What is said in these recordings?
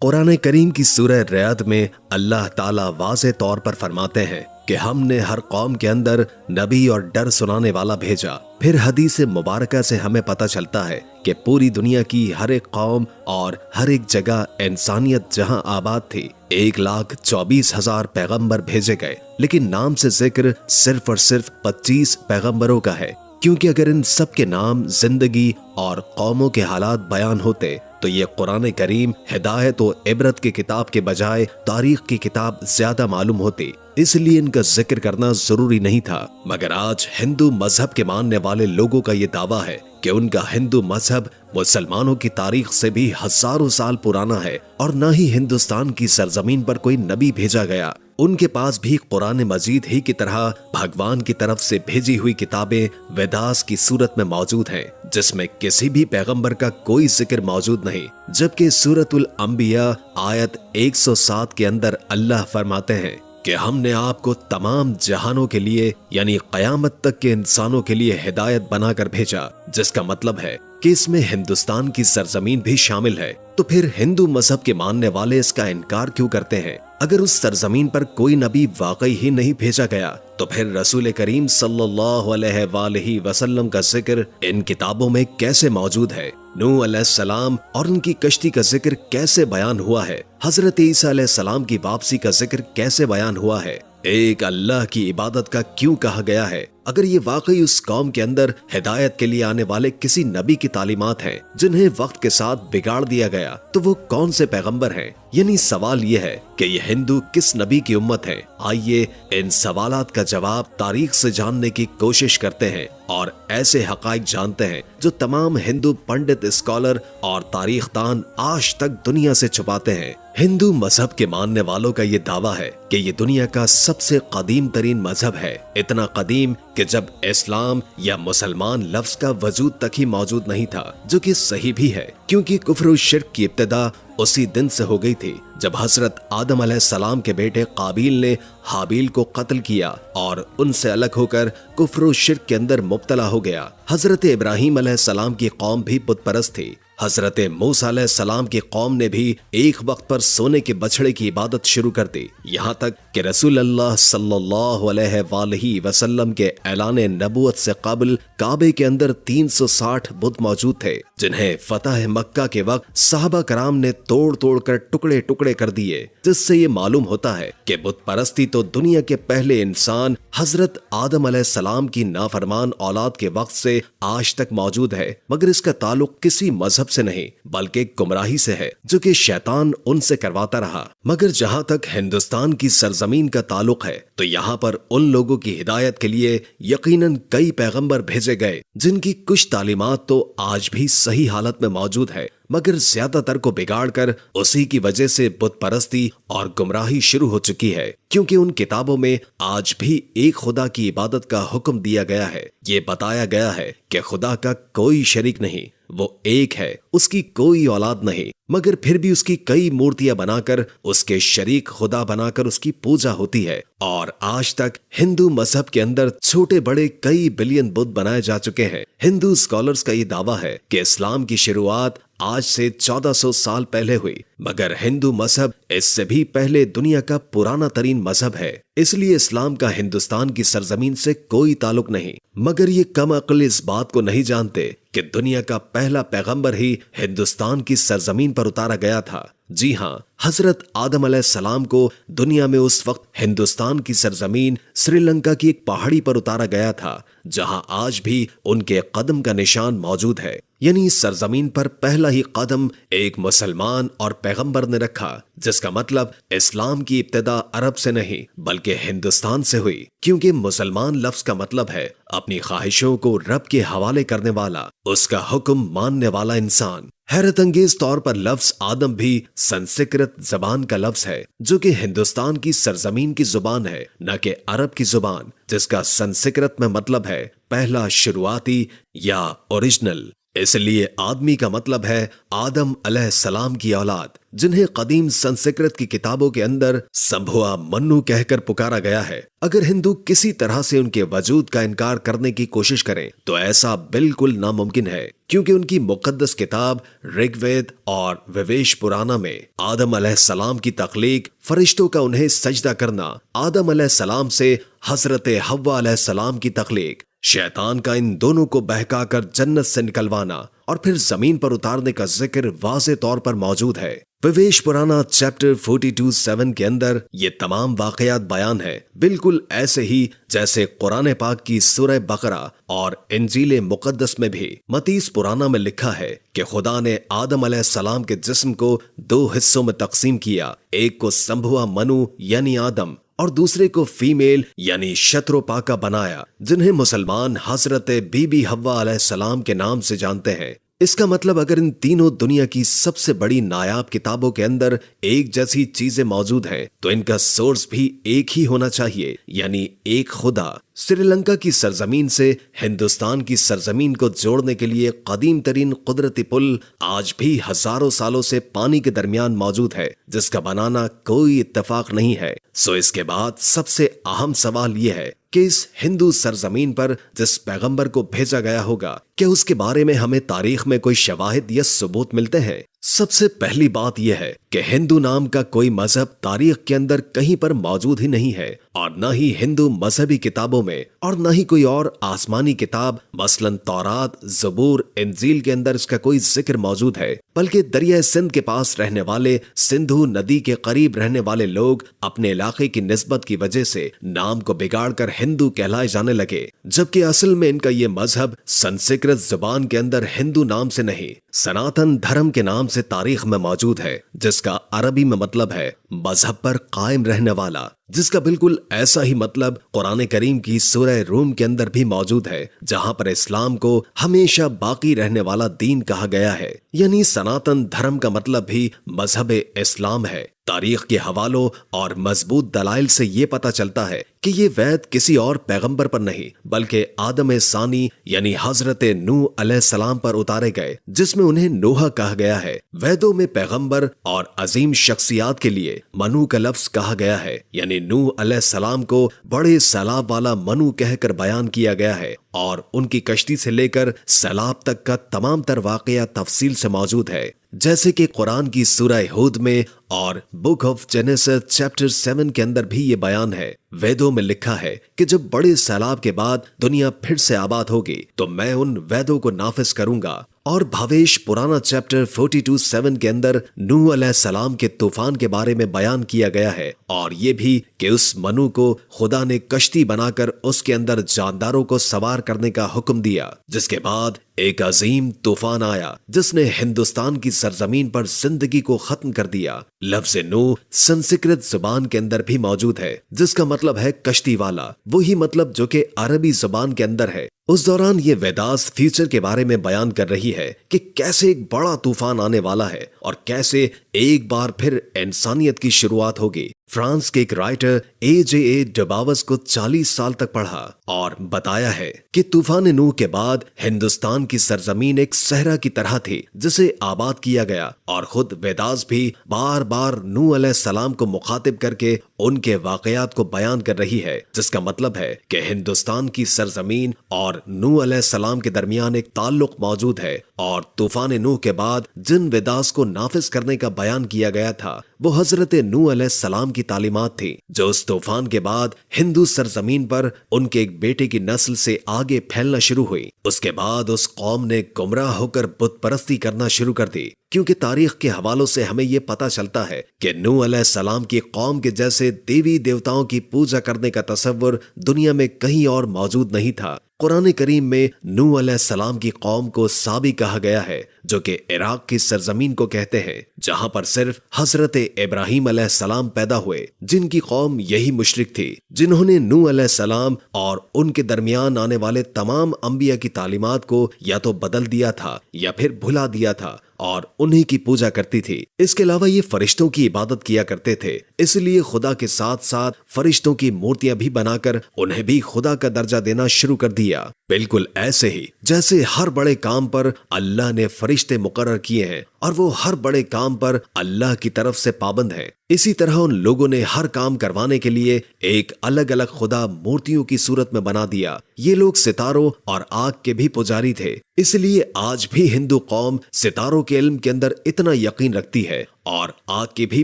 قرآن کریم کی سورہ رعد میں اللہ تعالیٰ واضح طور پر فرماتے ہیں کہ ہم نے ہر قوم کے اندر نبی اور ڈر سنانے والا بھیجا۔ پھر حدیث مبارکہ سے ہمیں پتہ چلتا ہے کہ پوری دنیا کی ہر ایک قوم اور ہر ایک جگہ انسانیت جہاں آباد تھی 1,24,000 پیغمبر بھیجے گئے، لیکن نام سے ذکر صرف اور صرف 25 پیغمبروں کا ہے، کیونکہ اگر ان سب کے نام، زندگی اور قوموں کے حالات بیان ہوتے تو یہ قرآن کریم ہدایت و عبرت کی کتاب کے بجائے تاریخ کی کتاب زیادہ معلوم ہوتی، اس لیے ان کا ذکر کرنا ضروری نہیں تھا۔ مگر آج ہندو مذہب کے ماننے والے لوگوں کا یہ دعویٰ ہے کہ ان کا ہندو مذہب مسلمانوں کی تاریخ سے بھی ہزاروں سال پرانا ہے، اور نہ ہی ہندوستان کی سرزمین پر کوئی نبی بھیجا گیا۔ ان کے پاس بھی قرآن مجید ہی کی طرح بھگوان کی طرف سے بھیجی ہوئی کتابیں ویداس کی صورت میں موجود ہیں، جس میں کسی بھی پیغمبر کا کوئی ذکر موجود نہیں، جبکہ سورۃ الانبیاء آیت 107 کے اندر اللہ فرماتے ہیں کہ ہم نے آپ کو تمام جہانوں کے لیے یعنی قیامت تک کے انسانوں کے لیے ہدایت بنا کر بھیجا، جس کا مطلب ہے کہ اس میں ہندوستان کی سرزمین بھی شامل ہے۔ تو پھر ہندو مذہب کے ماننے والے اس کا انکار کیوں کرتے ہیں؟ اگر اس سرزمین پر کوئی نبی واقعی ہی نہیں بھیجا گیا تو پھر رسول کریم صلی اللہ علیہ وآلہ وسلم کا ذکر ان کتابوں میں کیسے موجود ہے؟ نوح علیہ السلام اور ان کی کشتی کا ذکر کیسے بیان ہوا ہے؟ حضرت عیسیٰ علیہ السلام کی واپسی کا ذکر کیسے بیان ہوا ہے؟ ایک اللہ کی عبادت کا کیوں کہا گیا ہے؟ اگر یہ واقعی اس قوم کے اندر ہدایت کے لیے آنے والے کسی نبی کی تعلیمات ہیں جنہیں وقت کے ساتھ بگاڑ دیا گیا، تو وہ کون سے پیغمبر ہیں؟ یعنی سوال یہ ہے کہ یہ ہندو کس نبی کی امت ہے؟ آئیے ان سوالات کا جواب تاریخ سے جاننے کی کوشش کرتے ہیں اور ایسے حقائق جانتے ہیں جو تمام ہندو پنڈت، اسکالر اور تاریخ دان آج تک دنیا سے چھپاتے ہیں۔ ہندو مذہب کے ماننے والوں کا یہ دعویٰ ہے کہ یہ دنیا کا سب سے قدیم ترین مذہب ہے، اتنا قدیم کہ جب اسلام یا مسلمان لفظ کا وجود تک ہی موجود نہیں تھا، جو کہ صحیح بھی ہے، کیونکہ کفر و شرک کی ابتدا اسی دن سے ہو گئی تھی جب حضرت آدم علیہ السلام کے بیٹے قابیل نے حابیل کو قتل کیا اور ان سے الگ ہو کر کفر و شرک کے اندر مبتلا ہو گیا۔ حضرت ابراہیم علیہ السلام کی قوم بھی بت پرست تھی۔ حضرت موسیٰ علیہ السلام کی قوم نے بھی ایک وقت پر سونے کے بچڑے کی عبادت شروع کر دی، یہاں تک کہ رسول اللہ صلی اللہ علیہ وآلہ وسلم کے اعلان نبوت سے قبل کعبے کے اندر 360 بت موجود تھے، جنہیں فتح مکہ کے وقت صحابہ کرام نے توڑ توڑ کر ٹکڑے ٹکڑے کر دیے، جس سے یہ معلوم ہوتا ہے کہ بت پرستی تو دنیا کے پہلے انسان حضرت آدم علیہ السلام کی نافرمان اولاد کے وقت سے آج تک موجود ہے، مگر اس کا تعلق کسی مذہب سے نہیں بلکہ گمراہی سے ہے جو کہ شیطان ان سے کرواتا رہا۔ مگر جہاں تک ہندوستان کی سرزمین کا تعلق ہے تو یہاں پر ان لوگوں کی ہدایت کے لیے یقیناً کئی پیغمبر بھیجے گئے جن کی کچھ تعلیمات تو آج بھی صحیح حالت میں موجود ہے، مگر زیادہ تر کو بگاڑ کر اسی کی وجہ سے بت پرستی اور گمراہی شروع ہو چکی ہے، کیونکہ ان کتابوں میں آج بھی ایک خدا کی عبادت کا حکم دیا گیا ہے۔ یہ بتایا گیا ہے کہ خدا کا کوئی شریک نہیں، وہ ایک ہے، اس کی کوئی اولاد نہیں، مگر پھر بھی اس کی کئی مورتیاں بنا کر اس کے شریک خدا بنا کر اس کی پوجا ہوتی ہے، اور آج تک ہندو مذہب کے اندر چھوٹے بڑے کئی بلین بت بنائے جا چکے ہیں۔ ہندو اسکالرز کا یہ دعویٰ ہے کہ اسلام کی شروعات آج سے 1400 سال پہلے ہوئی، مگر ہندو مذہب اس سے بھی پہلے دنیا کا پرانا ترین مذہب ہے، اس لیے اسلام کا ہندوستان کی سرزمین سے کوئی تعلق نہیں۔ مگر یہ کم عقل اس بات کو نہیں جانتے کہ دنیا کا پہلا پیغمبر ہی ہندوستان کی سرزمین پر اتارا گیا تھا۔ جی ہاں، حضرت آدم علیہ السلام کو دنیا میں اس وقت ہندوستان کی سرزمین سری لنکا کی ایک پہاڑی پر اتارا گیا تھا، جہاں آج بھی ان کے قدم کا نشان موجود ہے، یعنی اس سرزمین پر پہلا ہی قدم ایک مسلمان اور پیغمبر نے رکھا، جس کا مطلب اسلام کی ابتدا عرب سے نہیں بلکہ ہندوستان سے ہوئی، کیونکہ مسلمان لفظ کا مطلب ہے اپنی خواہشوں کو رب کے حوالے کرنے والا، اس کا حکم ماننے والا انسان۔ حیرت انگیز طور پر لفظ آدم بھی سنسکرت زبان کا لفظ ہے، جو کہ ہندوستان کی سرزمین کی زبان ہے، نہ کہ عرب کی زبان، جس کا سنسکرت میں مطلب ہے پہلا، شروعاتی یا اوریجنل۔ इसलिए आदमी का मतलब है आदम अलैहिस्सलाम की औलाद, जिन्हें कदीम संस्कृत की किताबों के अंदर संभुआ मन्नू कहकर पुकारा गया है। अगर हिंदू किसी तरह से उनके वजूद का इनकार करने की कोशिश करें तो ऐसा बिल्कुल नामुमकिन है, क्योंकि उनकी मुकद्दस किताब ऋग्वेद और विवेश पुराना में आदम अलैहिस्सलाम की तख्लीक, फरिश्तों का उन्हें सजदा करना, आदम अलैहिस्सलाम से हजरत हव्वा अलैहिस्सलाम की तख्लीक, शैतान का इन दोनों को बहकाकर जन्नत से निकलवाना और फिर जमीन पर उतारने का जिक्र वाज़े तौर पर मौजूद है। विवेश पुराना चैप्टर 42:7 के अंदर ये तमाम वाकयात बयान है, बिल्कुल ऐसे ही जैसे कुरान पाक की सूरह बकरा और इंजील मुकद्दस में भी मतीस पुराना में लिखा है कि खुदा ने आदम अलैहिस्सलाम के जिस्म को 2 हिस्सों में तकसीम किया, एक को संभुआ मनु यानी आदम और दूसरे को फीमेल यानी शत्रुपाका बनाया, जिन्हें मुसलमान हजरत बीबी हव्वा अलैहिस्सलाम के नाम से जानते हैं। इसका मतलब अगर इन तीनों दुनिया की सबसे बड़ी नायाब किताबों के अंदर एक जैसी चीजें मौजूद हैं, तो इनका सोर्स भी एक ही होना चाहिए, यानी एक खुदा। श्रीलंका की सरजमीन से हिंदुस्तान की सरजमीन को जोड़ने के लिए कदीम तरीन कुदरती पुल आज भी हजारों सालों से पानी के दरमियान मौजूद है, जिसका बनाना कोई इत्तेफाक नहीं है। सो इसके बाद सबसे अहम सवाल यह है कि इस हिंदू सरजमीन पर जिस पैगंबर को भेजा गया होगा, क्या उसके बारे में हमें तारीख में कोई शवाहिद या सबूत मिलते हैं? सबसे पहली बात यह है कि हिंदू नाम का कोई मजहब तारीख के अंदर कहीं पर मौजूद ही नहीं है, और न ही हिंदू मजहबी किताबों में और न ही कोई और आसमानी किताब मसलन तौरात, ज़बूर, इंजील के अंदर इसका कोई जिक्र मौजूद है। बल्कि दरिया सिंध के पास रहने वाले, सिंधु नदी के करीब रहने वाले लोग अपने इलाके की निस्बत की वजह से नाम को बिगाड़कर हिंदू कहलाए जाने लगे, जबकि असल में इनका ये मजहब संस्कृत जुबान के अंदर हिंदू नाम से नहीं, सनातन धर्म के नाम से तारीख में मौजूद है, जिसका अरबी में मतलब है मजहब पर कायम रहने वाला, जिसका बिल्कुल ऐसा ही मतलब कुरान करीम की सूरह रूम के अंदर भी मौजूद है, जहां पर इस्लाम को हमेशा बाकी रहने वाला दीन कहा गया है, यानी सनातन धर्म का मतलब भी मजहब इस्लाम है। तारीख के हवालों और मजबूत दलाइल से ये पता चलता है कि ये वैद किसी और पैगंबर पर नहीं बल्कि आदम सानी यानी हजरत नूह अलैहिस्सलाम पर उतारे गए, जिसमें उन्हें नोहा कहा गया है। वैदों में पैगंबर और अजीम शख्सियात के लिए मनु का लफ्ज कहा गया है, यानी नूह अलैहिस्सलाम को बड़े सैलाब वाला मनु कहकर बयान किया गया है, और उनकी कश्ती से लेकर सैलाब तक का तमाम तर वाकया तफसील से मौजूद है, जैसे कि कुरान की सूरह हूद में और बुक ऑफ जेनेसिस चैप्टर 7 के अंदर भी ये बयान है। वेदों में लिखा है कि जब बड़े सैलाब के बाद दुनिया फिर से आबाद होगी तो मैं उन वेदों को नाफिज करूंगा। और भावेश पुराना चैप्टर 42:7 के अंदर नूह अलैहिस्सलाम के तूफान के बारे में बयान किया गया है, और ये भी कि उस मनु को खुदा ने कश्ती बनाकर उसके अंदर जानदारों को सवार करने का हुक्म दिया, जिसके बाद एक अजीम तूफान आया जिसने हिंदुस्तान की सरजमीन पर जिंदगी को खत्म कर दिया। लफ्ज नूह संस्कृत जुबान के अंदर भी मौजूद है, जिसका मतलब है कश्ती वाला, वही मतलब जो कि अरबी जुबान के अंदर है। उस दौरान ये वेदास फ्यूचर के बारे में बयान कर रही है कि कैसे एक बड़ा तूफान आने वाला है और कैसे एक बार फिर इंसानियत की शुरुआत होगी। फ्रांस के एक राइटर ए डबावस को 40 साल तक पढ़ा और बताया है कि तूफान नूह के बाद हिंदुस्तान की सरजमीन एक सहरा की तरह थी जिसे आबाद किया गया, और खुद वेदास भी बार बार नूह अलैहिस्सलाम को मुखातिब करके उनके वाकयात को बयान कर रही है, जिसका मतलब है कि हिंदुस्तान की सरजमीन और नूह अलैहिस्सलाम के दरमियान एक ताल्लुक मौजूद है, और तूफान नूह के बाद जिन वेदास को नाफिज करने का बयान किया गया था वो हजरत नूह अलैहिस्सलाम की तालीमात थी, जो उस तूफान के बाद हिंदू सरजमीन पर उनके एक बेटे की नस्ल से आगे फैलना शुरू हुई। उसके बाद उस कौम ने गुमराह होकर बुत परस्ती करना शुरू कर दी, क्योंकि तारीख के हवालों से हमें यह पता चलता है कि नूह अलैहिस्सलाम की कौम के जैसे देवी देवताओं की पूजा करने का तसव्वुर दुनिया में कहीं और मौजूद नहीं था। कुरान करीम में नूह अलैहिस्सलाम की कौम को साबी कहा गया है, जो कि इराक की सरजमीन को कहते हैं, जहां पर सिर्फ हजरत इब्राहीम अलैहिस्सलाम पैदा हुए, जिनकी कौम यही मुशरिक थी, जिन्होंने नूह अलैहिस्सलाम और उनके दरमियान आने वाले तमाम अंबिया की तालीमात को या तो बदल दिया था या फिर भुला दिया था और उन्हीं की पूजा करती थी। इसके अलावा ये फरिश्तों की इबादत किया करते थे, इसलिए खुदा के साथ साथ फरिश्तों की मूर्तियां भी बनाकर उन्हें भी खुदा का दर्जा देना शुरू कर दिया। बिल्कुल ऐसे ही जैसे हर बड़े काम पर अल्लाह ने फरिश्ते मुकर्रर किए हैं और वो हर बड़े काम पर अल्लाह की तरफ से पाबंद है, इसी तरह उन लोगों ने हर काम करवाने के लिए एक अलग अलग खुदा मूर्तियों की सूरत में बना दिया। ये लोग सितारों और आग के भी पुजारी थे, इसलिए आज भी हिंदू कौम सितारों के इल्म के अंदर इतना यकीन रखती है और आग की भी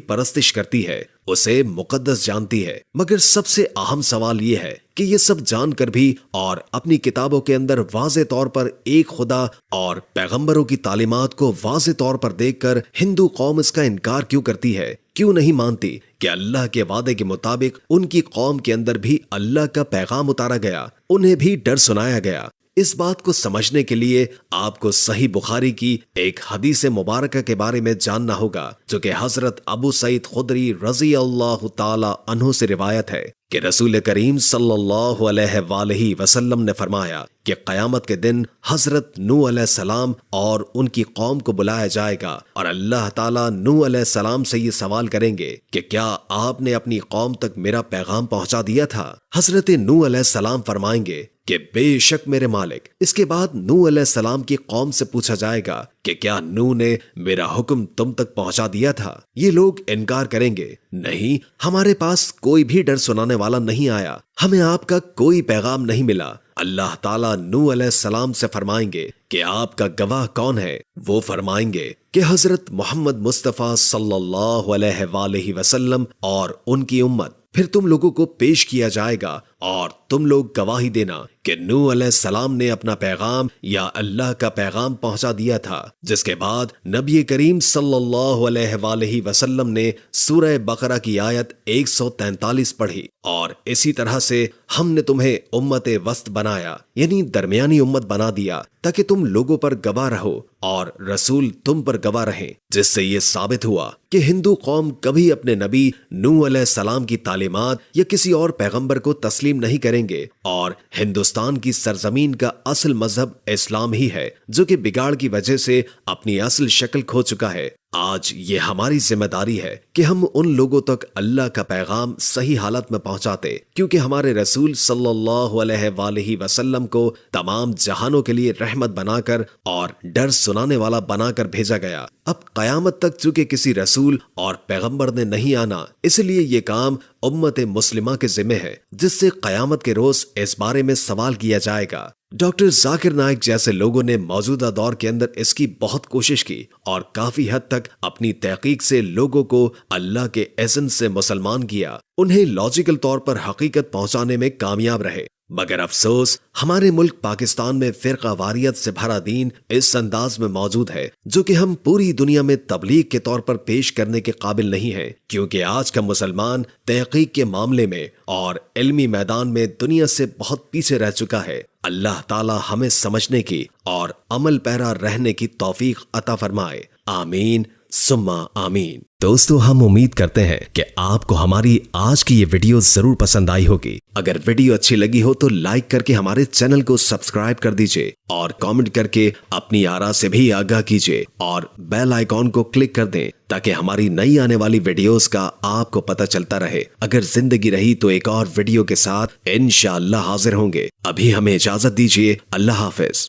परस्तिश करती है, उसे मुकद्दस जानती है। मगर सबसे अहम सवाल ये है कि ये सब जानकर भी और अपनी किताबों के अंदर वाज़े तौर पर एक खुदा और पैगंबरों की तालीमात को वाज़े तौर पर देखकर हिंदू कौम इसका इनकार क्यों करती है, क्यों नहीं मानती कि अल्लाह के वादे के मुताबिक उनकी कौम के अंदर भी अल्लाह का पैगाम उतारा गया, उन्हें भी डर सुनाया गया। इस बात को समझने के लिए आपको सही बुखारी की एक हदीस मुबारक के बारे में जानना होगा, जो कि हजरत अबू सईद खुदरी रजी अल्लाह ताला अन्हु से रिवायत है कि रसूल करीम सल्लल्लाहु अलैहि वसल्लम ने फरमाया कि क़यामत के दिन हजरत नूह अलैहिस्सलाम और उनकी कौम को बुलाया जाएगा और अल्लाह ताला नूह अलैहिस्सलाम से ये सवाल करेंगे कि क्या आपने अपनी कौम तक मेरा पैगाम पहुंचा दिया था। हजरत नूह अलैहिस्सलाम फरमाएंगे कि बेशक मेरे मालिक। इसके बाद नूह अलैहिस्सलाम की कौम से पूछा जाएगा कि क्या नूह ने मेरा हुक्म तुम तक पहुंचा दिया था। ये लोग इनकार करेंगे, नहीं, हमारे पास कोई भी डर सुनाने वाला नहीं आया, हमें आपका कोई पैगाम नहीं मिला। अल्लाह ताला नूह अलैहिस्सलाम से फरमाएंगे कि आपका गवाह कौन है। वो फरमाएंगे कि हजरत मोहम्मद मुस्तफ़ा सल्लल्लाहु अलैहि वसल्लम और उनकी उम्मत। फिर तुम लोगों को पेश किया जाएगा और तुम लोग गवाही देना कि नूह अलैहिस्सलाम ने अपना पैगाम या अल्लाह का पैगाम पहुंचा दिया था। जिसके बाद नबी करीम सल्लल्लाहु अलैहि वसल्लम ने सूरह बकरा की आयत 143 पढ़ी और इसी तरह से हमने तुम्हें उम्मत वस्त बनाया, यानी दरमियानी उम्मत बना दिया, ताकि तुम लोगों पर गवाह रहो और रसूल तुम पर गवाह रहे। जिससे ये साबित हुआ कि हिंदू कौम कभी अपने नबी नूह अलैहिस्सलाम की तालीमात या किसी और पैगंबर को तस्लीम नहीं करेंगे और हिंदुस्तान की सरजमीन का असल मजहब इस्लाम ही है, जो कि बिगाड़ की वजह से अपनी असल शक्ल खो चुका है। आज ये हमारी जिम्मेदारी है कि हम उन लोगों तक अल्लाह का पैगाम सही हालत में पहुंचाते, क्योंकि हमारे रसूल सल्लल्लाहु अलैहि वसल्लम को तमाम जहानों के लिए रहमत बनाकर और डर सुनाने वाला बनाकर भेजा गया। अब कयामत तक चूंकि किसी रसूल और पैगंबर ने नहीं आना, इसलिए ये काम उम्मत मुस्लिमा के जिम्मे है, जिससे कयामत के रोज इस बारे में सवाल किया जाएगा। डॉक्टर जाकिर नाइक जैसे लोगों ने मौजूदा दौर के अंदर इसकी बहुत कोशिश की और काफी हद तक अपनी तहकीक से लोगों को अल्लाह के इज़्न से मुसलमान किया, उन्हें लॉजिकल तौर पर हकीकत पहुंचाने में कामयाब रहे। मगर अफसोस हमारे मुल्क पाकिस्तान में फिरका वारियत से भरा दीन इस अंदाज में मौजूद है, जो कि हम पूरी दुनिया में तबलीग के तौर पर पेश करने के काबिल नहीं है, क्योंकि आज का मुसलमान तहकीक के मामले में और इल्मी मैदान में दुनिया से बहुत पीछे रह चुका है। अल्लाह ताला हमें समझने की और अमल पैरा रहने की तौफीक अता फरमाए। आमीन सुम्मा आमीन। दोस्तों, हम उम्मीद करते हैं कि आपको हमारी आज की ये वीडियो जरूर पसंद आई होगी। अगर वीडियो अच्छी लगी हो तो लाइक करके हमारे चैनल को सब्सक्राइब कर दीजिए और कमेंट करके अपनी आरा से भी आगाह कीजिए और बेल आइकॉन को क्लिक कर दें, ताकि हमारी नई आने वाली वीडियोस का आपको पता चलता रहे। अगर जिंदगी रही तो एक और वीडियो के साथ इंशाअल्लाह हाजिर होंगे। अभी हमें इजाजत दीजिए। अल्लाह हाफिज।